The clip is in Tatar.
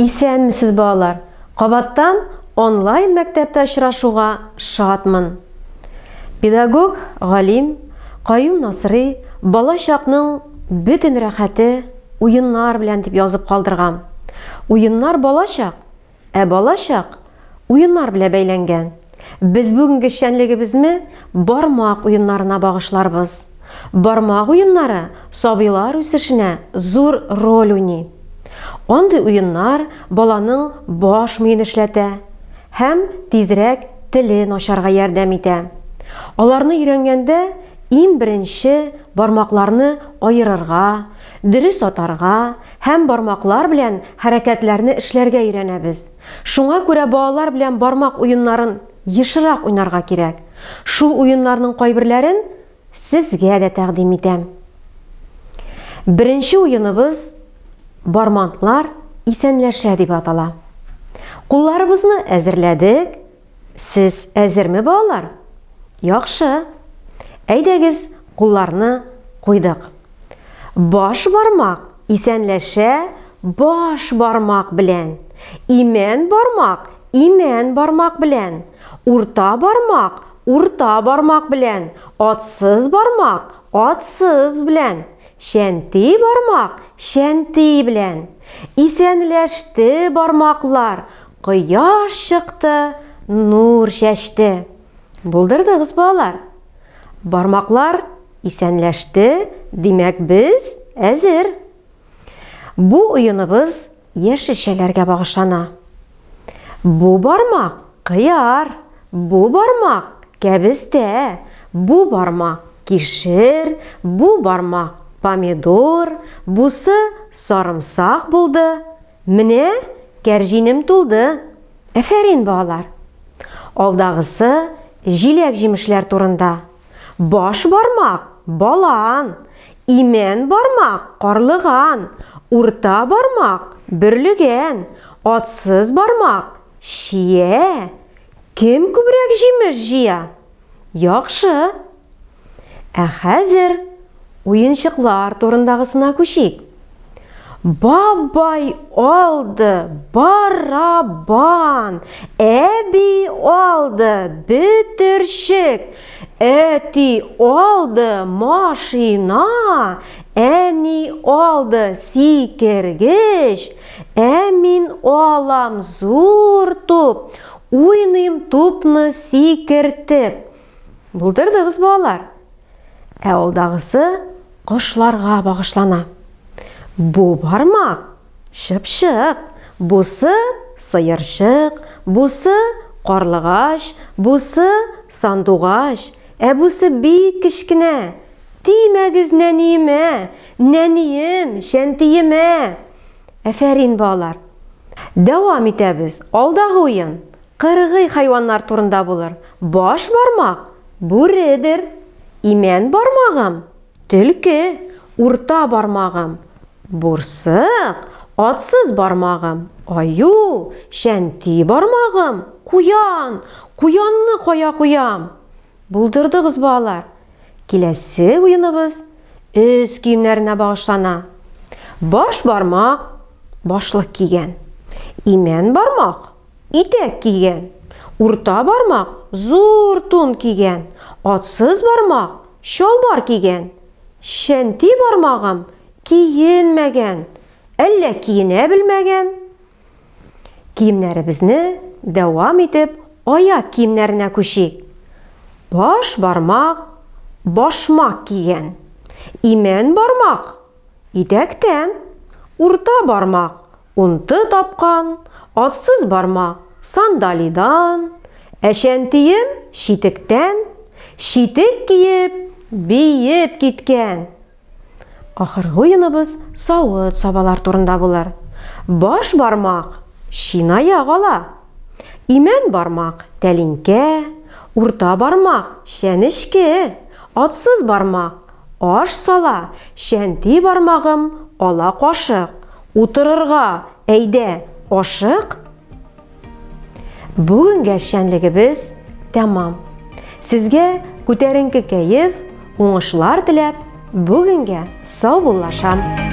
Исәнмесез балалар? Кабаттан онлайн мәктәптә очрашуга шатмын. Педагог, галим, Каюм Насрый бала чакның бөтен рәхәте уеннар белән дип язып калдырган. Уеннар бала чак, бала чак уеннар белән бәйләнгән. Без бүгенге эшчәнлегебезне бармак уеннарына багышларбыз. Бармак уеннары сабыйлар үсешенә зур роль уйный. Андый уеннар баланың баш миен эшләтә һәм тизрәк телен ачарга ярдәм итә. Аларны өйрәнгәндә иң беренче бармакларны аерырга, дөрес атарга һәм бармаклар белән хәрәкәтләрне эшләргә өйрәнәбез. Шуңа күрә балалар белән бармак уеннарын ешрак уйнарга кирәк. Шул уеннарның кайберләрен сезгә дә тәкъдим итәм. Беренче уеныбыз бармаклар исәнләшә дип атала. Кулларыбызны әзерләдек. Сез әзерме балалар? Яхшы. Әйдәгез, кулларны куйдык. Баш бармак исәнләшә баш бармак белән. Имән бармак белән. Урта бармак белән. Атсыз бармак атсыз белән. Шәнти бармак шәнти белән. Исәнләште бармаклар. Кояш чыкты, нур чәчте. Булдырдыгыз балалар? Бармаклар исәнләште, димәк біз әзер. Бу уеныбыз яшелчәләргә багышлана. Бу бармак кыяр, бу бармак кәбестә, бу бармак кишер, бу бармак помидор, бусы сарымсак булды. Менә кәрҗинем тулды. Әфәрин балалар. Алдагысы җиләк-җимешләр турында. Баш бармак балан, имән бармак карлыган, урта бармак бөрлегән, атсыз бармак шия. Кем күбрәк җимеш җыя? Яхшы. Хәзер уенчыклар турындагысына күчик. Бабай алды барабан, әби алды бөтерчек, әти алды машина, әни алды сикергеч, мин алам зур туп, уйныйм тупны сикертеп. Булдырдыгыз балалар? Алдагысы кошларга багышлана. Бу бармак шыпшык, бусы сыерчык, бусы карлыгач, бусы сандугач, бусы бик кичкенә. Тимәгез нәниемә, нәнием, шәнтиемә. Әфәрин балалар. Дәвам итәбез. Алдагы уен кыргый хайваннар турында булыр. Баш бармак бүредер. Имән бармагым төлке, урта бармагым бурсык, атсыз бармагым аю, шәнти бармагым куян. Куянны кая куям? Булдырдыгыз балалар? Киләсе уеныбыз өс киемнәренә багышлана. Баш бармак башлык кигән. Имән бармак итәк кигән. Урта бармак зур тун кигән. Атсыз бармак шалбар кигән. Шәнти бармагым киенмәгән. Әллә киенә белмәгән. Киемнәребезне дәвам итеп аяк киемнәренә күчик. Баш бармак башмак кигән. Имән бармак итәктән. Урта бармак унты тапкан. Атсыз бармак сандалидан. Шәнтием шитектән. Шитек киеп, биеп киткән. Ахыргы уеныбыз савыт сабалар турында булыр. Баш бармак шинаяк ала. Имән бармак тәлинкә. Урта бармак шәнешке. Атсыз бармак аш сала. Шәнти бармагым ала кашык. Утырырга әйдә ашык. Бүгенге эшчәнлегебез тәмам. Сезгә күтәренке кәеф, уңышлар теләп, бүгенгә сау булашам.